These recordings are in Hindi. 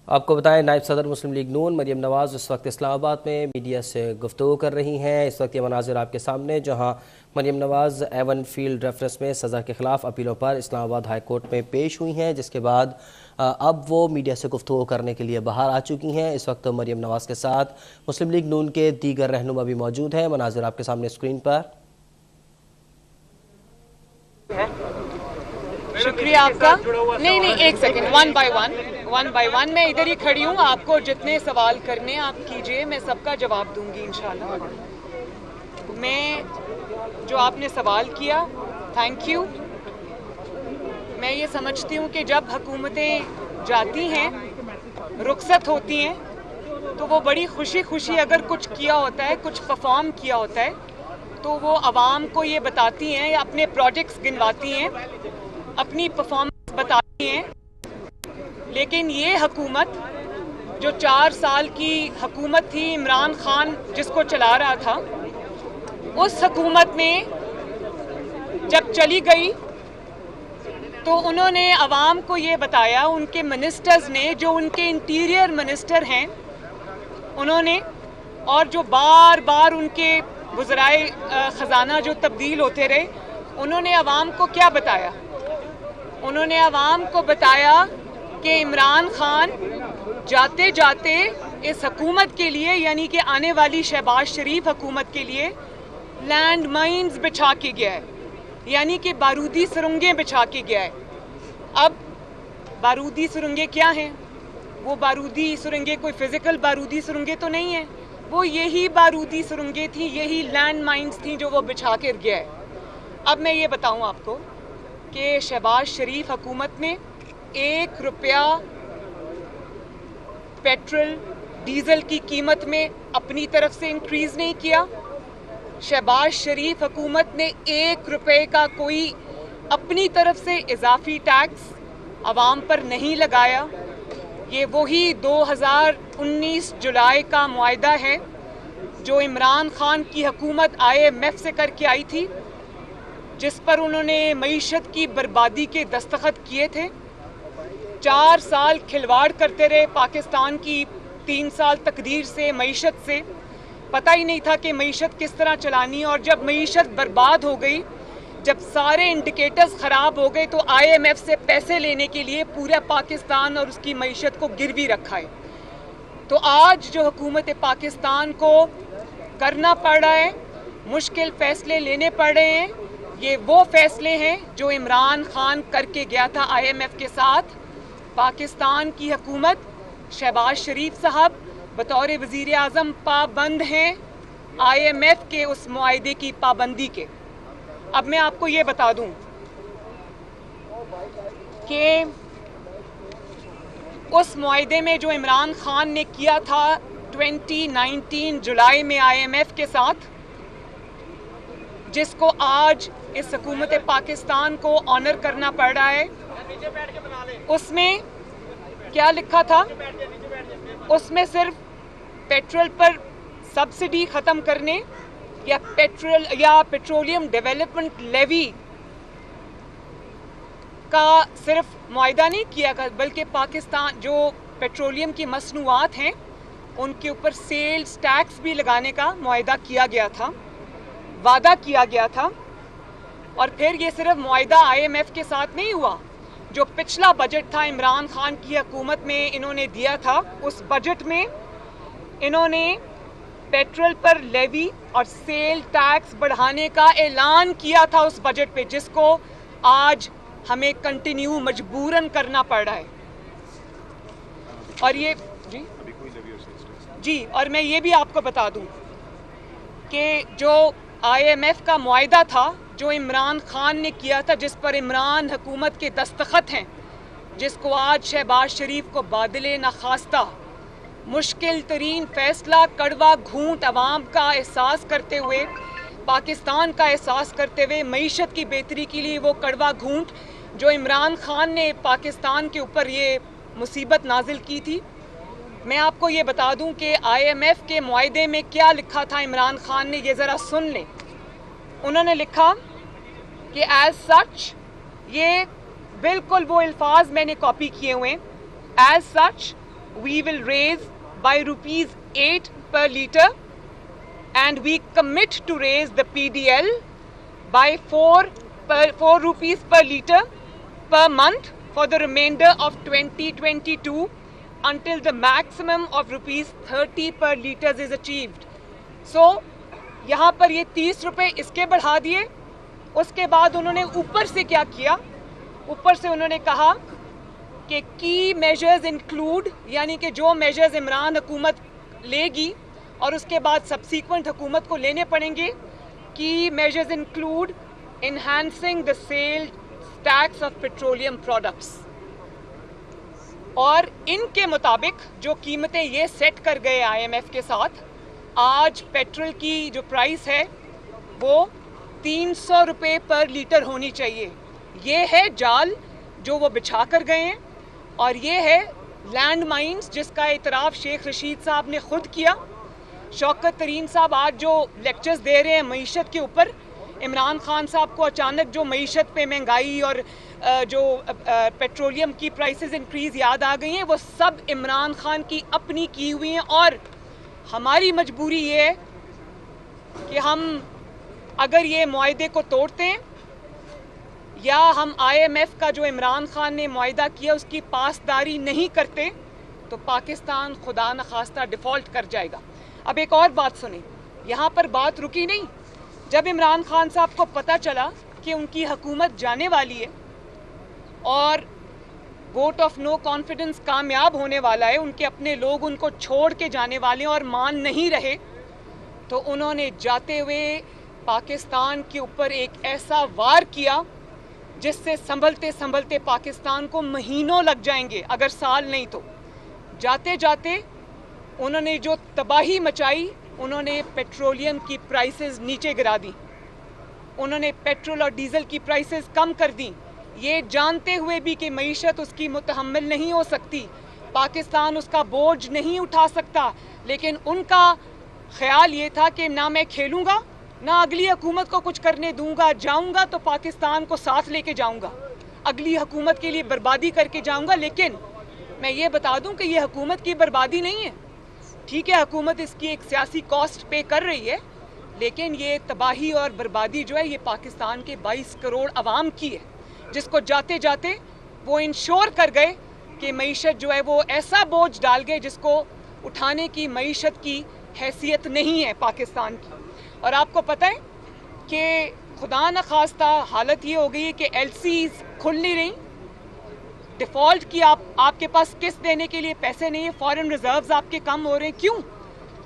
आपको बताएं, नायब सदर मुस्लिम लीग नून मरियम नवाज़ इस वक्त इस्लामाबाद में मीडिया से गुफ्तगू कर रही हैं। इस वक्त ये मनाजिर आपके सामने, जहां मरियम नवाज़ एवन फील्ड रेफरेंस में सज़ा के ख़िलाफ़ अपीलों पर इस्लामाबाद हाई कोर्ट में पेश हुई हैं, जिसके बाद अब वो मीडिया से गुफ्तगू करने के लिए बाहर आ चुकी हैं। इस वक्त मरियम नवाज़ के साथ मुस्लिम लीग नून के दीगर रहनुमा भी मौजूद हैं। मनाजिर आपके सामने स्क्रीन पर। शुक्रिया आपका। नहीं, एक सेकंड, वन बाय वन मैं इधर ही खड़ी हूँ। आपको जितने सवाल करने आप कीजिए, मैं सबका जवाब दूंगी इंशाल्लाह। मैं जो आपने सवाल किया, थैंक यू। मैं ये समझती हूँ कि जब हुकूमतें जाती हैं, रुखसत होती हैं, तो वो बड़ी खुशी खुशी अगर कुछ किया होता है, कुछ परफॉर्म किया होता है, तो वो आवाम को ये बताती हैं या अपने प्रोजेक्ट्स गिनवाती हैं, अपनी परफॉर्मेंस बताती हैं। लेकिन ये हुकूमत जो 4 साल की हुकूमत थी, इमरान खान जिसको चला रहा था, उस हुकूमत में जब चली गई तो उन्होंने आवाम को ये बताया, उनके मिनिस्टर्स ने, जो उनके इंटीरियर मिनिस्टर हैं उन्होंने, और जो बार बार उनके वज़राए ख़जाना जो तब्दील होते रहे, उन्होंने आवाम को क्या बताया? उन्होंने आवाम को बताया कि इमरान खान जाते जाते इस हुकूमत के लिए, यानी कि आने वाली शहबाज शरीफ हुकूमत के लिए, लैंड माइन्स बिछा के गया है, यानी कि बारूदी सुरंगें बिछा के गया है। अब बारूदी सुरंगें क्या हैं? वो बारूदी सुरंगें कोई फिजिकल बारूदी सुरंगें तो नहीं है, वो यही बारूदी सुरंगें थी, यही लैंड माइन्स थी जो वो बिछा कर गया है। अब मैं ये बताऊं आपको कि शहबाज शरीफ हुकूमत ने 1 रुपया पेट्रोल डीजल की कीमत में अपनी तरफ से इंक्रीज नहीं किया। शहबाज शरीफ हुकूमत ने 1 रुपये का कोई अपनी तरफ से इजाफी टैक्स आवाम पर नहीं लगाया। ये वही 2019 जुलाई का मुआहदा है जो इमरान खान की हुकूमत IMF से करके आई थी, जिस पर उन्होंने मईशत की बर्बादी के दस्तखत किए थे। 4 साल खिलवाड़ करते रहे पाकिस्तान की 3 साल तकदीर से, मईशत से। पता ही नहीं था कि मईशत किस तरह चलानी, और जब मईशत बर्बाद हो गई, जब सारे इंडिकेटर्स ख़राब हो गए, तो IMF से पैसे लेने के लिए पूरा पाकिस्तान और उसकी मईशत को गिरवी रखा है। तो आज जो हुकूमत पाकिस्तान को करना पड़ रहा है, मुश्किल फ़ैसले लेने पड़ रहे हैं, ये वो फैसले हैं जो इमरान खान करके गया था IMF के साथ। पाकिस्तान की हुकूमत, शहबाज शरीफ साहब बतौर वज़ीर आज़म पाबंद हैं IMF के उस मुआहदे की पाबंदी के। अब मैं आपको ये बता दूं कि उस मुआहदे में जो इमरान खान ने किया था 2019 जुलाई में IMF के साथ, जिसको आज इस हुकूमत पाकिस्तान को ऑनर करना पड़ रहा है, उसमें क्या लिखा था? उसमें सिर्फ पेट्रोल पर सब्सिडी ख़त्म करने या पेट्रोलियम डेवलपमेंट लेवी का सिर्फ मुआहदा नहीं किया गया, बल्कि पाकिस्तान जो पेट्रोलियम की मसनूआत हैं उनके ऊपर सेल्स टैक्स भी लगाने का मुआहदा किया गया था, वादा किया गया था। और फिर ये सिर्फ मुआहदा IMF के साथ नहीं हुआ, जो पिछला बजट था इमरान खान की हुकूमत में इन्होंने दिया था, उस बजट में इन्होंने पेट्रोल पर लेवी और सेल टैक्स बढ़ाने का ऐलान किया था उस बजट पे, जिसको आज हमें कंटिन्यू मजबूरन करना पड़ रहा है। और ये जी और मैं ये भी आपको बता दूं कि जो IMF का मुआहदा था जो इमरान खान ने किया था, जिस पर इमरान हुकूमत के दस्तखत हैं, जिसको आज शहबाज शरीफ को बादले नखास्ता, मुश्किल तरीन फैसला, कड़वा घूंट अवाम का एहसास करते हुए, पाकिस्तान का एहसास करते हुए, मईशत की बेहतरी के लिए वो कड़वा घूंट जो इमरान खान ने पाकिस्तान के ऊपर ये मुसीबत नाजिल की थी। मैं आपको ये बता दूं कि IMF के मुआहदे में क्या लिखा था इमरान खान ने, ये ज़रा सुन लें। उन्होंने लिखा कि एज सच, ये बिल्कुल वो अल्फाज मैंने कॉपी किए हुए, as such we will raise by ₹8 per litre, and we commit to raise the PDL by 4 rupees per litre per month for the remainder of 2022 until the maximum of ₹30 per litre is achieved. So यहाँ पर ये 30 रुपए इसके बढ़ा दिए. उसके बाद उन्होंने ऊपर से क्या किया, ऊपर से उन्होंने कहा कि की मेजर्स इंक्लूड, यानी कि जो मेजर्स इमरान हुकूमत लेगी और उसके बाद सब्सीक्वेंट हुकूमत को लेने पड़ेंगे, की measures include enhancing the sales tax of petroleum products. और इनके मुताबिक जो कीमतें ये सेट कर गए IMF के साथ, आज पेट्रोल की जो प्राइस है वो 300 रुपये पर लीटर होनी चाहिए. ये है जाल जो वो बिछा कर गए हैं, और ये है लैंड माइंस जिसका इतराफ़ शेख रशीद साहब ने खुद किया. शौकत तरीन साहब आज जो लेक्चर्स दे रहे हैं मईशत के ऊपर, इमरान खान साहब को अचानक जो मईशत पे महंगाई और जो पेट्रोलियम की प्राइसेस इंक्रीज़ याद आ गई हैं, वो सब इमरान खान की अपनी की हुई हैं. और हमारी मजबूरी ये है कि हम अगर ये मुआहदे को तोड़ते हैं या हम IMF का जो इमरान खान ने मुआहदा किया उसकी पासदारी नहीं करते, तो पाकिस्तान खुदा न खास्ता डिफ़ॉल्ट कर जाएगा. अब एक और बात सुने, यहाँ पर बात रुकी नहीं. जब इमरान खान साहब को पता चला कि उनकी हुकूमत जाने वाली है और वोट ऑफ नो कॉन्फिडेंस कामयाब होने वाला है, उनके अपने लोग उनको छोड़ के जाने वाले हैं और मान नहीं रहे, तो उन्होंने जाते हुए पाकिस्तान के ऊपर एक ऐसा वार किया जिससे संभलते संभलते पाकिस्तान को महीनों लग जाएंगे, अगर साल नहीं तो. जाते जाते उन्होंने जो तबाही मचाई, उन्होंने पेट्रोलियम की प्राइसेस नीचे गिरा दी, उन्होंने पेट्रोल और डीजल की प्राइसेस कम कर दी, ये जानते हुए भी कि मईशत उसकी मुतहम्मिल नहीं हो सकती, पाकिस्तान उसका बोझ नहीं उठा सकता. लेकिन उनका ख्याल ये था कि ना मैं खेलूँगा, ना अगली हुकूमत को कुछ करने दूंगा, जाऊँगा तो पाकिस्तान को साथ लेके जाऊँगा, अगली हुकूमत के लिए बर्बादी करके जाऊँगा. लेकिन मैं ये बता दूँ कि ये हुकूमत की बर्बादी नहीं है. ठीक है, हुकूमत इसकी एक सियासी कॉस्ट पे कर रही है, लेकिन ये तबाही और बर्बादी जो है ये पाकिस्तान के 22 करोड़ अवाम की है, जिसको जाते जाते वो इंश्योर कर गए कि मईशत जो है वो ऐसा बोझ डाल गए जिसको उठाने की मईशत की हैसियत नहीं है पाकिस्तान की. और आपको पता है कि खुदा न खास्ता हालत ये हो गई है कि LCs खुल नहीं रही, डिफ़ॉल्ट की आपके पास किस्त देने के लिए पैसे नहीं है, फॉरेन रिजर्व्स आपके कम हो रहे हैं. क्यों?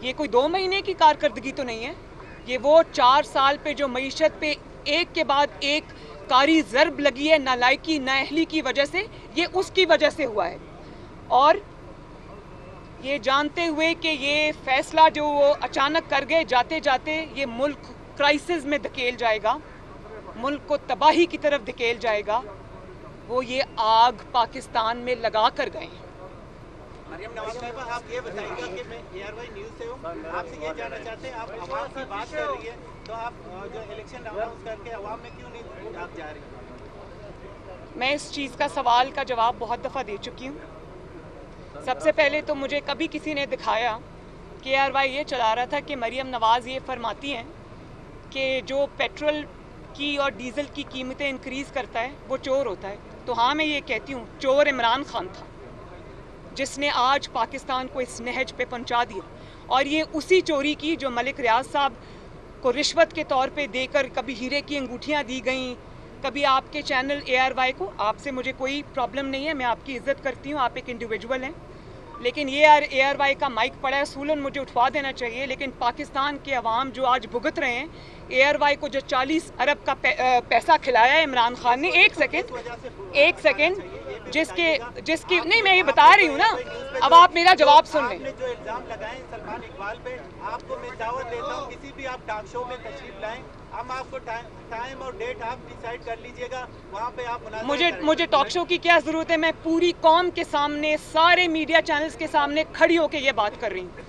ये कोई 2 महीने की कारकर्दगी तो नहीं है, ये वो 4 साल पे जो मईशत पे एक के बाद एक कारी ज़रब लगी है नालायकी नाअहली की वजह से, ये उसकी वजह से हुआ है. और ये जानते हुए कि ये फैसला जो वो अचानक कर गए, जाते जाते ये मुल्क क्राइसिस में धकेल जाएगा, मुल्क को तबाही की तरफ धकेल जाएगा, वो ये आग पाकिस्तान में लगा कर गए हैं. मरियम नवाज साहिबा, आप ये बताइएगा कि मैं ARY न्यूज़ से हूँ, आपसे ये जानना चाहते हैं, आप आवाम की बात कर रही है तो आप जो इलेक्शन अनाउंस करके आवाम में क्यों नहीं आप जा रही हैं? मैं इस चीज़ का सवाल का जवाब बहुत दफ़ा दे चुकी हूँ. सबसे पहले तो मुझे कभी किसी ने दिखाया कि ARY ये चला रहा था कि मरियम नवाज़ ये फरमाती हैं कि जो पेट्रोल की और डीज़ल की कीमतें इंक्रीज़ करता है वो चोर होता है. तो हाँ, मैं ये कहती हूँ, चोर इमरान खान था जिसने आज पाकिस्तान को इस नहज पे पहुँचा दिया. और ये उसी चोरी की जो मलिक रियाज साहब को रिश्वत के तौर पे देकर कभी हीरे की अंगूठियाँ दी गई, कभी आपके चैनल ARY को, आपसे मुझे कोई प्रॉब्लम नहीं है, मैं आपकी इज़्ज़त करती हूँ, आप एक इंडिविजुअल हैं, लेकिन ये ARY का माइक पड़ा है, सूलन मुझे उठवा देना चाहिए. लेकिन पाकिस्तान के अवाम जो आज भुगत रहे हैं, ARY को जो 40 अरब का पैसा खिलाया है इमरान खान ने, एक सेकेंड, जिसकी नहीं, मैं ये बता रही हूँ ना, अब आप मेरा जवाब सुन लें. आपने जो इल्जाम लगाए सलमान इकबाल पे, आपको मैं दावत देता हूँ किसी भी आप टॉक शो में तशरीफ लाएं, हम आपको टाइम और डेट आप डिसाइड कर लीजिएगा, वहाँ पे आप मुझे टॉक शो की क्या ज़रूरत है? मैं पूरी कौम के सामने, सारे मीडिया चैनल्स के सामने खड़ी होकर ये बात कर रही हूँ.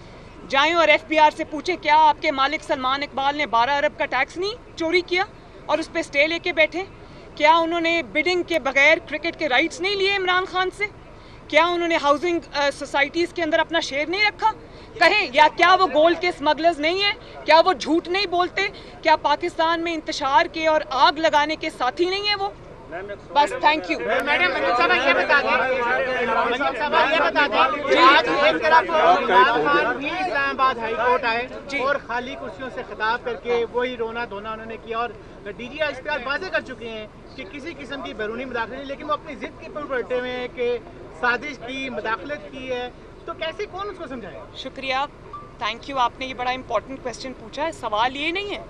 जाएं और FBR से पूछें, क्या आपके मालिक सलमान इकबाल ने 12 अरब का टैक्स नहीं चोरी किया और उस पर स्टे लेके बैठे? क्या उन्होंने बिडिंग के बगैर क्रिकेट के राइट्स नहीं लिए इमरान खान से? क्या उन्होंने हाउसिंग सोसाइटीज़ के अंदर अपना शेयर नहीं रखा? कहें, या क्या वो गोल्ड के स्मगलर्स नहीं है? क्या वो झूठ नहीं बोलते? क्या पाकिस्तान में इंतशार के और आग लगाने के साथी नहीं है वो? बस, थैंक यू। मैडम ये बता दें आज एक तरफ इमरान खान भी इस्लामाबाद हाई कोर्ट आए और खाली कुर्सियों से खिताब करके वही रोना धोना उन्होंने किया, और DGI वाजे कर चुके हैं कि किसी किस्म की बैरूनी मुदाखलत नहीं, लेकिन वो अपनी जिद के ऊपर बैठे हुए हैं कि साजिश की, मुदाखलत की है, तो कैसे कौन उसको समझाए? शुक्रिया, थैंक यू। आपने ये बड़ा इंपॉर्टेंट क्वेश्चन पूछा है। सवाल ये नहीं है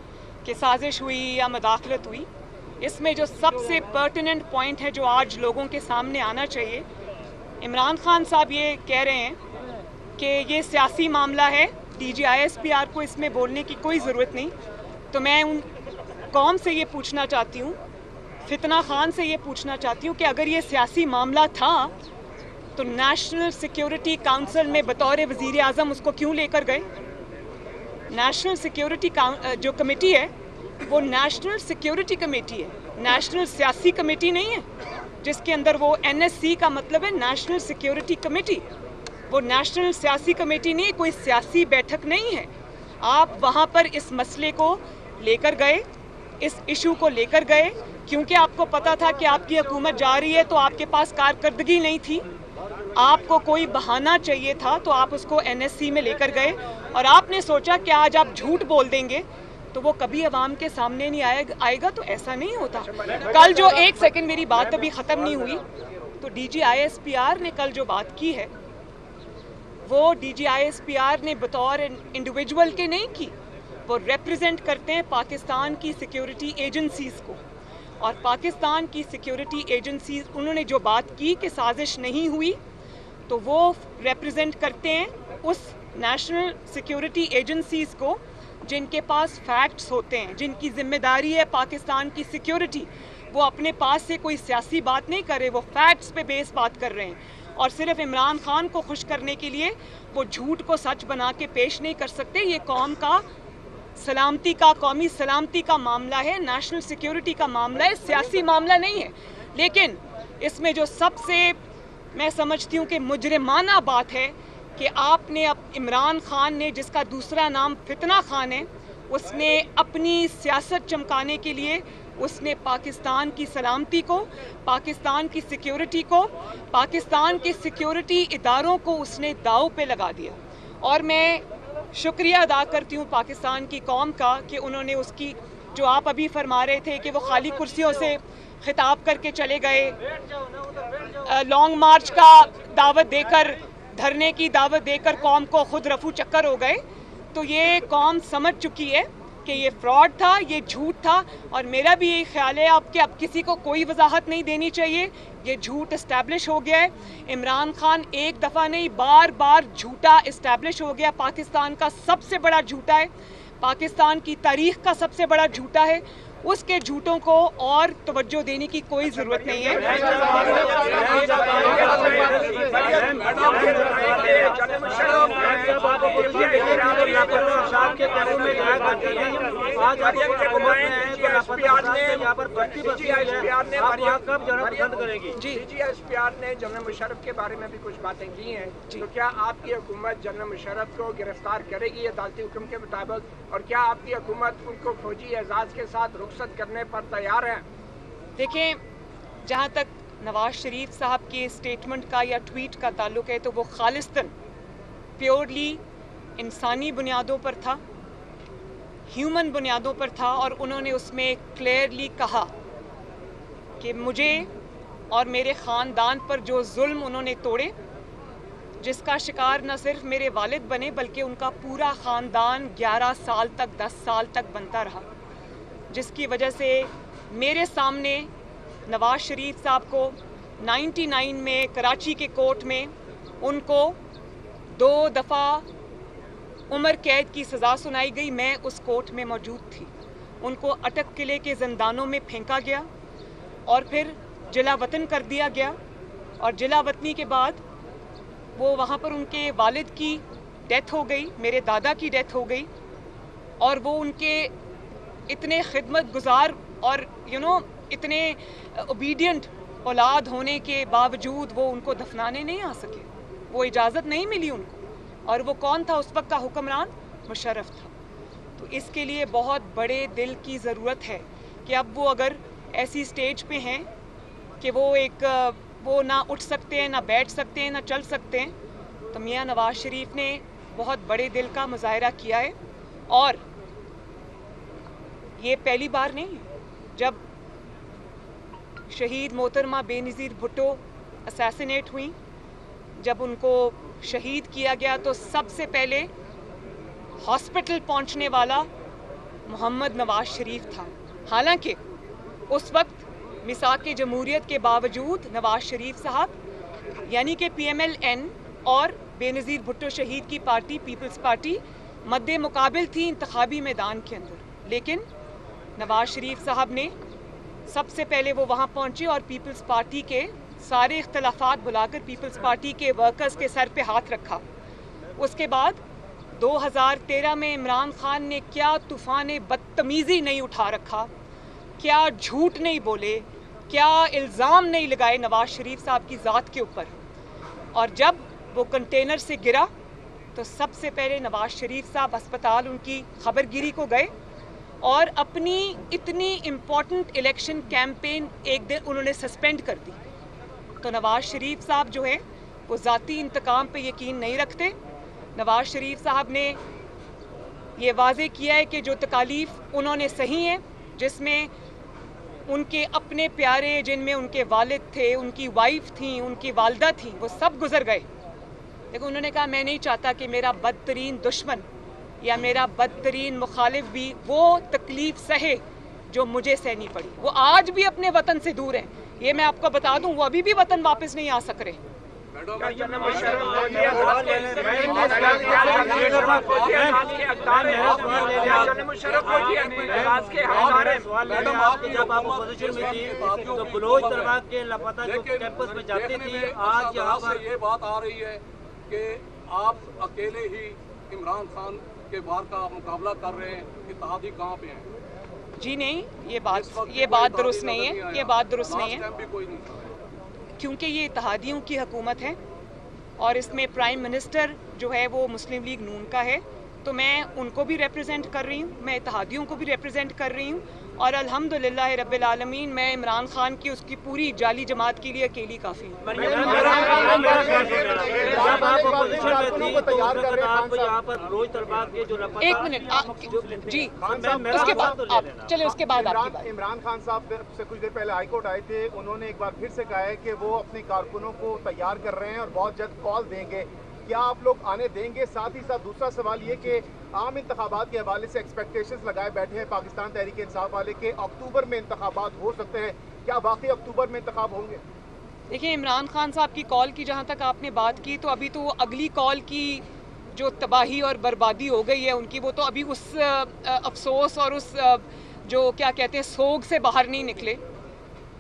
कि साजिश हुई या मुदाखलत हुई। इसमें जो सबसे पर्टिनेंट पॉइंट है जो आज लोगों के सामने आना चाहिए, इमरान खान साहब ये कह रहे हैं कि ये सियासी मामला है, DGI-SPR को इसमें बोलने की कोई ज़रूरत नहीं। तो मैं उन कौम से ये पूछना चाहती हूँ, फितना खान से ये पूछना चाहती हूँ कि अगर ये सियासी मामला था तो नेशनल सिक्योरिटी काउंसिल में बतौर वज़ीर आज़म उसको क्यों लेकर गए? नेशनल सिक्योरिटी जो कमेटी है वो नेशनल सिक्योरिटी कमेटी है, नेशनल सियासी कमेटी नहीं है, जिसके अंदर वो NSC का मतलब है नेशनल सिक्योरिटी कमेटी। वो नेशनल सियासी कमेटी नहीं है, कोई सियासी बैठक नहीं है। आप वहाँ पर इस मसले को लेकर गए, इस इशू को लेकर गए क्योंकि आपको पता था कि आपकी हुकूमत जा रही है, तो आपके पास कारकर्दगी नहीं थी, आपको कोई बहाना चाहिए था, तो आप उसको NSC में लेकर गए और आपने सोचा कि आज आप झूठ बोल देंगे तो वो कभी अवाम के सामने नहीं आएगा। तो ऐसा नहीं होता। कल जो, एक सेकंड, मेरी बात अभी ख़त्म नहीं हुई। तो DGI-SPR ने कल जो बात की है वो DGI-SPR ने बतौर इंडिविजुअल के नहीं की, वो रिप्रेजेंट करते हैं पाकिस्तान की सिक्योरिटी एजेंसीज़ को, और पाकिस्तान की सिक्योरिटी एजेंसीज़, उन्होंने जो बात की कि साजिश नहीं हुई, तो वो रिप्रेजेंट करते हैं उस नेशनल सिक्योरिटी एजेंसीज़ को जिनके पास फैक्ट्स होते हैं, जिनकी जिम्मेदारी है पाकिस्तान की सिक्योरिटी। वो अपने पास से कोई सियासी बात नहीं कर रहे, वो फैक्ट्स पे बेस बात कर रहे हैं, और सिर्फ इमरान खान को खुश करने के लिए वो झूठ को सच बना के पेश नहीं कर सकते। ये कौम का सलामती का, कौमी सलामती का मामला है, नेशनल सिक्योरिटी का मामला है, सियासी मामला नहीं है। लेकिन इसमें जो सबसे मैं समझती हूँ कि मुजरिमाना बात है कि आपने, अब इमरान खान ने, जिसका दूसरा नाम फितना खान है, उसने अपनी सियासत चमकाने के लिए उसने पाकिस्तान की सलामती को, पाकिस्तान की सिक्योरिटी को, पाकिस्तान के सिक्योरिटी इदारों को उसने दाव पे लगा दिया। और मैं शुक्रिया अदा करती हूँ पाकिस्तान की कौम का कि उन्होंने उसकी, जो आप अभी फरमा रहे थे कि वो खाली कुर्सियों से खिताब करके चले गए, लॉन्ग मार्च का दावत देकर, धरने की दावत देकर कौम को खुद रफू चक्कर हो गए। तो ये कौम समझ चुकी है कि ये फ्रॉड था, ये झूठ था, और मेरा भी यही ख्याल है अब कि अब किसी को कोई वजाहत नहीं देनी चाहिए। ये झूठ इस्टेब्लिश हो गया है। इमरान खान एक दफ़ा नहीं, बार बार झूठा इस्टेब्लिश हो गया। पाकिस्तान का सबसे बड़ा झूठा है, पाकिस्तान की तारीख का सबसे बड़ा झूठा है। उसके झूठों को और तवज्जो देने की कोई ज़रूरत नहीं है। DGI-SPR ने जनरल मुशर्रफ के बारे में भी कुछ बातें की हैं, तो क्या आपकी हुकूमत जनरल मुशर्रफ को गिरफ्तार करेगी अदालती हुक्म के मुताबिक, और क्या आपकी हुकूमत उनको फौजी एजाज के साथ रुखसत करने पर तैयार है? देखें, जहाँ तक नवाज शरीफ साहब के स्टेटमेंट का या ट्वीट का ताल्लुक है, तो वो खालिस्तन प्योरली इंसानी बुनियादों पर था, ह्यूमन बुनियादों पर था, और उन्होंने उसमें क्लियरली कहा कि मुझे और मेरे ख़ानदान पर जो जुल्म उन्होंने तोड़े, जिसका शिकार न सिर्फ मेरे वालिद बने बल्कि उनका पूरा ख़ानदान 11 साल तक, 10 साल तक बनता रहा, जिसकी वजह से मेरे सामने नवाज शरीफ साहब को 99 में कराची के कोर्ट में उनको 2 दफ़ा उम्र कैद की सज़ा सुनाई गई। मैं उस कोर्ट में मौजूद थी। उनको अटक किले के ज़ंदानों में फेंका गया और फिर जिला वतन कर दिया गया, और जिला वतनी के बाद वो वहाँ पर उनके वालिद की डेथ हो गई, मेरे दादा की डेथ हो गई, और वो उनके इतने खिदमत गुजार और इतने ओबीडियंट औलाद होने के बावजूद वो उनको दफनाने नहीं आ सके, वो इजाज़त नहीं मिली उनको। और वो कौन था उस वक्त का हुक्मरान? मुशर्रफ था। तो इसके लिए बहुत बड़े दिल की ज़रूरत है कि अब वो अगर ऐसी स्टेज पे हैं कि वो ना उठ सकते हैं, ना बैठ सकते हैं, ना चल सकते हैं, तो मियाँ नवाज़ शरीफ ने बहुत बड़े दिल का मुजाहरा किया है। और ये पहली बार नहीं है। जब शहीद मोहतरमा बेनज़ीर भुट्टो असैसिनेट हुई, जब उनको शहीद किया गया, तो सबसे पहले हॉस्पिटल पहुंचने वाला मोहम्मद नवाज शरीफ था। हालांकि उस वक्त मिसाक जमहूरियत के बावजूद नवाज शरीफ साहब यानी कि PMLN और बेनज़ीर भुट्टो शहीद की पार्टी पीपल्स पार्टी मद्दे मुकाबिल थी इंतखाबी मैदान के अंदर। लेकिन नवाज शरीफ साहब ने सबसे पहले वो वहाँ पहुँचे और पीपल्स पार्टी के सारे इख्तलाफात बुलाकर पीपल्स पार्टी के वर्कर्स के सर पे हाथ रखा। उसके बाद 2013 में इमरान खान ने क्या तूफ़ान बदतमीज़ी नहीं उठा रखा, क्या झूठ नहीं बोले, क्या इल्ज़ाम नहीं लगाए नवाज शरीफ साहब की ज़ात के ऊपर। और जब वो कंटेनर से गिरा तो सबसे पहले नवाज शरीफ साहब अस्पताल उनकी खबरगिरी को गए और अपनी इतनी इम्पॉर्टेंट इलेक्शन कैंपेन एक दिन उन्होंने सस्पेंड कर दी। तो नवाज शरीफ साहब जो है वो ज़ाती इंतकाम पे यकीन नहीं रखते। नवाज शरीफ साहब ने ये वाज़े किया है कि जो तकालीफ उन्होंने सही हैं, जिसमें उनके अपने प्यारे, जिनमें उनके वालिद थे, उनकी वाइफ थी, उनकी वालदा थी, वो सब गुजर गए। लेकिन उन्होंने कहा मैं नहीं चाहता कि मेरा बदतरीन दुश्मन या मेरा बदतरीन मुखालिफ भी वो तकलीफ सहे जो मुझे सहनी पड़ी। वो आज भी अपने वतन से दूर हैं, ये मैं आपको बता दूं, वो अभी भी वतन वापस नहीं आ सक रहे। बलोच दरगाह के लापता जो कैंपस में जाती थी, आज यहाँ पर ये बात आ रही है कि आप अकेले ही इमरान खान के वार का मुकाबला कर रहे हैं, इत्तेहादी कहाँ पे हैं? जी नहीं, ये बात दुरुस्त नहीं है, ये बात दुरुस्त नहीं है, क्योंकि ये इत्तेहादियों की हुकूमत है और इसमें प्राइम मिनिस्टर जो है वो मुस्लिम लीग नून का है। तो मैं उनको भी रिप्रेजेंट कर रही हूँ, मैं इत्तेहादियों को भी रिप्रेजेंट कर रही हूँ और अल्हम्दुलिल्लाह रब्बिल आलमीन मैं इमरान खान की उसकी पूरी जाली जमात के लिए अकेली काफ़ी हूँ। एक मिनट जी, उसके बाद आप चले, उसके बाद आपकी इमरान खान साहब से कुछ देर पहले हाईकोर्ट आए थे, उन्होंने एक बार फिर से कहा है कि वो अपने कारकुनों को तैयार कर रहे हैं और बहुत जल्द कॉल देंगे। क्या आप लोग आने देंगे? साथ ही साथ दूसरा सवाल ये कि आम इंतखाबात के हवाले से एक्सपेक्टेशंस लगाए बैठे हैं पाकिस्तान तहरीक इंसाफ वाले के अक्टूबर में इंतखाबात हो सकते हैं, क्या वाकई अक्टूबर में इंतखाब होंगे? देखिए, इमरान खान साहब की कॉल की जहाँ तक आपने बात की, तो अभी तो अगली कॉल की जो तबाही और बर्बादी हो गई है उनकी, वो तो अभी उस अफसोस और उस जो क्या कहते हैं सोग से बाहर नहीं निकले।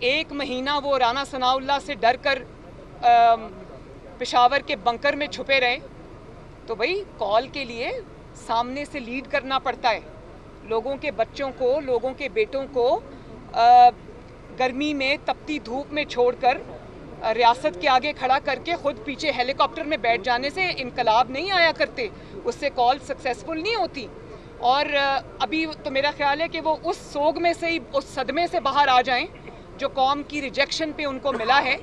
1 महीना वो राना सनाउल्लाह से डर कर पेशावर के बंकर में छुपे रहे। तो भाई कॉल के लिए सामने से लीड करना पड़ता है, लोगों के बच्चों को, लोगों के बेटों को गर्मी में तपती धूप में छोड़कर रियासत के आगे खड़ा करके खुद पीछे हेलीकॉप्टर में बैठ जाने से इनकलाब नहीं आया करते, उससे कॉल सक्सेसफुल नहीं होती। और अभी तो मेरा ख्याल है कि वो उस सोग में से ही, उस सदमे से बाहर आ जाएं जो कौम की रिजेक्शन पे उनको मिला है।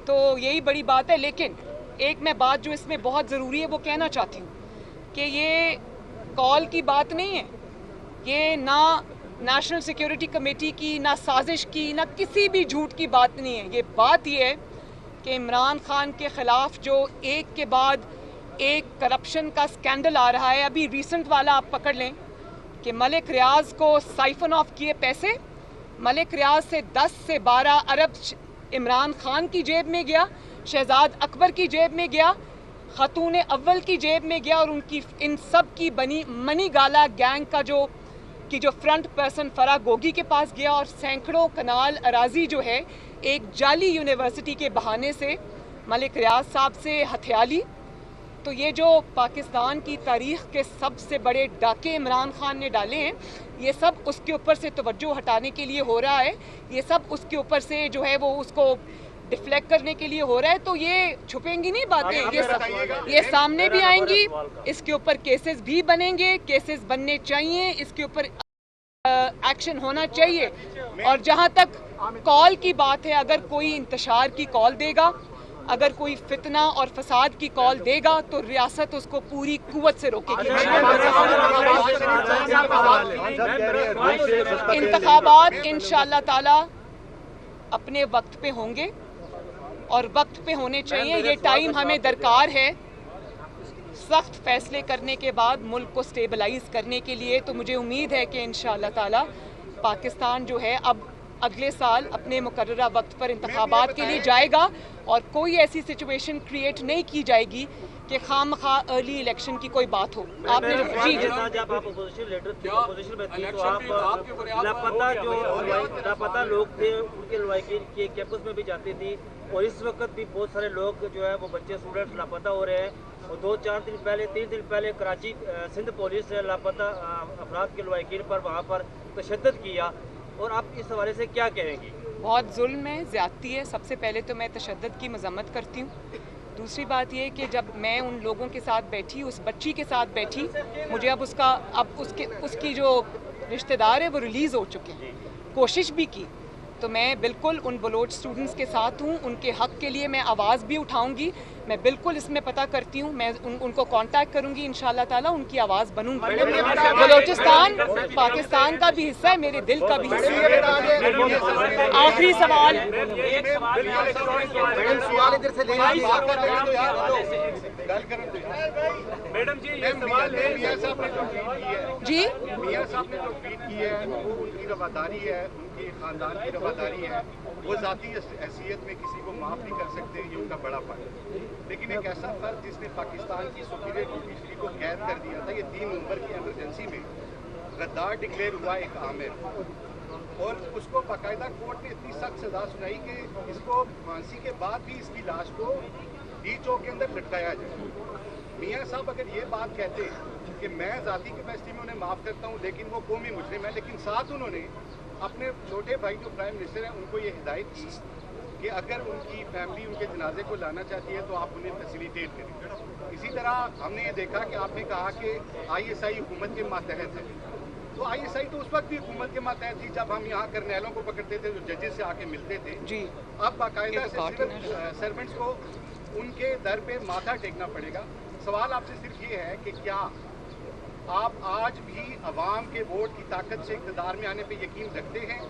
तो यही बड़ी बात है। लेकिन एक मैं बात जो इसमें बहुत ज़रूरी है वो कहना चाहती हूँ कि ये कॉल की बात नहीं है, ये ना नेशनल सिक्योरिटी कमेटी की, ना साजिश की, ना किसी भी झूठ की बात नहीं है। ये बात ये है कि इमरान खान के ख़िलाफ़ जो एक के बाद एक करप्शन का स्कैंडल आ रहा है, अभी रिसेंट वाला आप पकड़ लें कि मलिक रियाज को साइफन ऑफ किए पैसे, मलिक रियाज से 10 से 12 अरब इमरान खान की जेब में गया, शहजाद अकबर की जेब में गया, खातून अव्वल की जेब में गया और उनकी इन सब की बनी मनी गाला गैंग का जो फ्रंट पर्सन फराह गोगी के पास गया और सैकड़ों कनाल अराजी जो है एक जाली यूनिवर्सिटी के बहाने से मलिक रियाज साहब से हथियाली, तो ये जो पाकिस्तान की तारीख़ के सबसे बड़े डाके इमरान खान ने डाले हैं, ये सब उसके ऊपर से तवज्जो हटाने के लिए हो रहा है, ये सब उसके ऊपर से जो है वो उसको डिफ्लेक्ट करने के लिए हो रहा है। तो ये छुपेंगी नहीं बातें, ये सामने भी आएंगी, इसके ऊपर केसेस भी बनेंगे, केसेस बनने चाहिए, इसके ऊपर एक्शन होना चाहिए। और जहाँ तक कॉल की बात है, अगर कोई इंतशार की कॉल देगा, अगर कोई फितना और फसाद की कॉल देगा तो रियासत उसको पूरी कुव्वत से रोकेगी। इंतखाबात इंशाअल्लाह ताला अपने वक्त पे होंगे और वक्त पे होने चाहिए। ये टाइम हमें दरकार है सख्त फैसले करने के बाद मुल्क को स्टेबलाइज करने के लिए। तो मुझे उम्मीद है कि इंशाअल्लाह ताला पाकिस्तान जो है अब अगले साल अपने मुकर्ररा वक्त पर इंतखाबात के लिए जाएगा और कोई ऐसी सिचुएशन क्रिएट नहीं की जाएगी कि खामखा अर्ली इलेक्शन की कोई बात हो। आपने जी जब आप अपोजिशन लीडर थे, अपोजिशन में थी, तो आप लापता लोग थे, उनके लवाकिन के कैंपस में भी जाती थी और इस वक्त भी बहुत सारे लोग जो है वो बच्चे स्टूडेंट्स लापता हो रहे हैं। और 2-4 दिन पहले 3 दिन पहले कराची सिंध पुलिस ने लापता अफराद के लवाकिन पर वहाँ पर तशद्दुद किया, और आप इस हवाले से क्या कहेंगी? बहुत जुल्म है, ज़्यादती है। सबसे पहले तो मैं तशद्दुद की मज़म्मत करती हूँ। दूसरी बात ये कि जब मैं उन लोगों के साथ बैठी, उस बच्ची के साथ बैठी, मुझे अब उसकी जो रिश्तेदार है वो रिलीज़ हो चुके हैं, कोशिश भी की, तो मैं बिल्कुल उन बलोच स्टूडेंट्स के साथ हूँ। उनके हक़ के लिए मैं आवाज़ भी उठाऊँगी। मैं बिल्कुल इसमें पता करती हूँ, मैं उनको कांटेक्ट करूँगी, इंशाअल्लाह ताला उनकी आवाज़ बनूँगी। बलोचिस्तान पाकिस्तान का भी हिस्सा है, मेरे दिल का भी हिस्सा है। आखिरी सवाल मैडम जी, ये सवाल मियां साहब ने जो ट्वीट की है, जी मियां साहब ने जो ट्वीट की है वो उनकी रवादारी है, उनके खानदान की रवादारी है, वो ज़ाती हैसियत में किसी को माफ़ नहीं कर सकते, ये उनका बड़ा फ़र्क है। लेकिन एक ऐसा फ़र्क जिसने पाकिस्तान की सुपीरियर जुडिशरी को कैद कर दिया था, ये 3 नवंबर की एमरजेंसी में गद्दार डिक्लेयर हुआ एक आमिर, और उसको बाकायदा कोर्ट ने इतनी सख्त सज़ा सुनाई कि इसको फांसी के बाद भी इसकी लाश को डी चौक के अंदर लटकाया जाए। मियाँ साहब अगर ये बात कहते कि मैं ज़ाती कैपेसिटी में उन्हें माफ़ करता हूँ लेकिन वो कौमी मुजरिम है, लेकिन साथ उन्होंने अपने छोटे भाई जो प्राइम मिनिस्टर हैं उनको ये हिदायत की कि अगर उनकी फैमिली उनके जनाजे को लाना चाहती है तो आप उन्हें फैसिलिटेट करें। इसी तरह हमने ये देखा कि आपने कहा कि ISI हुकूमत के मातहत है, तो ISI तो उस वक्त भी हुकूमत के मातहत थी जब हम यहाँ करनेलों को पकड़ते थे जो जजेस से आके मिलते थे जी। अब बाकायदा सर्वेंट्स को उनके दर पे माथा टेकना पड़ेगा। सवाल आपसे सिर्फ ये है कि क्या आप आज भी अवाम के वोट की ताकत से इक़्तिदार में आने पे यकीन रखते हैं,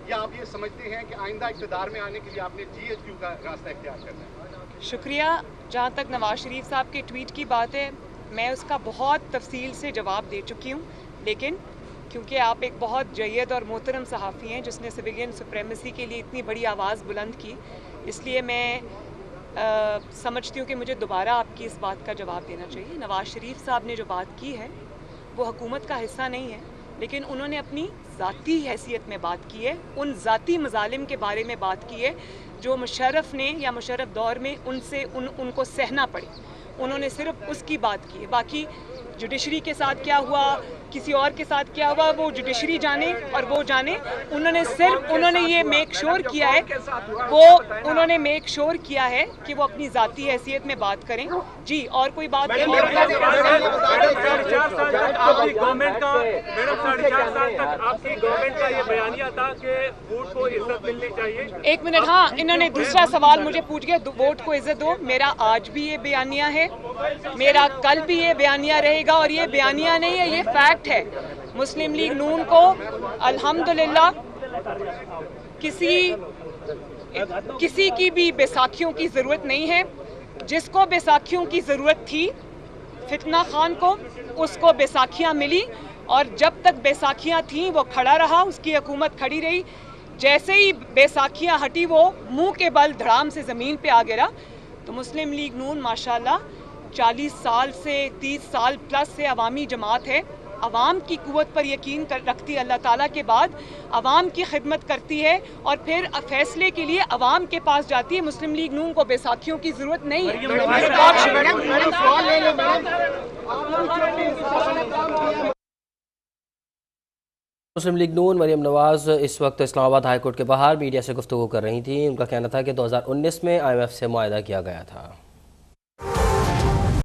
या आप ये समझते हैं कि आइंदा इक़्तिदार में आने के लिए आपने GHQ का रास्ता इख्तियार करना है? शुक्रिया। जहाँ तक नवाज शरीफ साहब के ट्वीट की बात है, मैं उसका बहुत तफसील से जवाब दे चुकी हूँ, लेकिन क्योंकि आप एक बहुत जय्यद और मोहतरम सहाफ़ी हैं जिसने सिविलियन सुप्रेमेसी के लिए इतनी बड़ी आवाज़ बुलंद की, इसलिए मैं समझती हूँ कि मुझे दोबारा आपकी इस बात का जवाब देना चाहिए। नवाज शरीफ साहब ने जो बात की है वो हुकूमत का हिस्सा नहीं है, लेकिन उन्होंने अपनी ज़ाती हैसियत में बात की है, उन ज़ाती मज़ालिम के बारे में बात की है जो मुशर्रफ ने या मुशर्रफ दौर में उनको सहना पड़े, उन्होंने सिर्फ उसकी बात की है। बाकी जुडिशरी के साथ क्या हुआ, किसी और के साथ क्या हुआ, वो जुडिशरी जाने और वो जाने। उन्होंने ये मेक श्योर किया है, उन्होंने मेक श्योर किया है कि वो अपनी ज़ाती हैसियत में बात करें जी। और कोई बात नहीं। आपकी गवर्नमेंट का मैडम 4.5 साल तक आपकी गवर्नमेंट का ये बयानिया था कि वोट को इज्जत मिलनी चाहिए। एक मिनट, हाँ, इन्होंने दूसरा सवाल मुझे पूछ गया, वोट को इज्जत दो। मेरा आज भी ये बयानिया है, मेरा कल भी ये बयानिया रहेगा, और ये बयानिया नहीं है, ये फैक्ट है। मुस्लिम लीग नून को अल्हम्दुलिल्लाह किसी की भी बैसाखियों की ज़रूरत नहीं है। जिसको बैसाखियों की ज़रूरत थी, फितना खान को, उसको बैसाखियाँ मिली, और जब तक बैसाखियाँ थीं वो खड़ा रहा, उसकी हुकूमत खड़ी रही। जैसे ही बैसाखियाँ हटी वो मुंह के बल धड़ाम से ज़मीन पे आ गिरा। तो मुस्लिम लीग नून माशाल्लाह 40 साल से 30 साल प्लस से अवामी जमात है, अवाम की कुव्वत पर यकीन रखती है, अल्लाह ताला के बाद अवाम की खिदमत करती है और फिर फैसले के लिए अवाम के पास जाती है। मुस्लिम लीग नून को बैसाखियों की ज़रूरत नहीं है। मुस्लिम लीग नून मरियम नवाज इस वक्त इस्लामाबाद हाई कोर्ट के बाहर मीडिया से गुफ्तगू कर रही थी। उनका कहना था कि 2019 में IMF से मुआहदा किया गया था।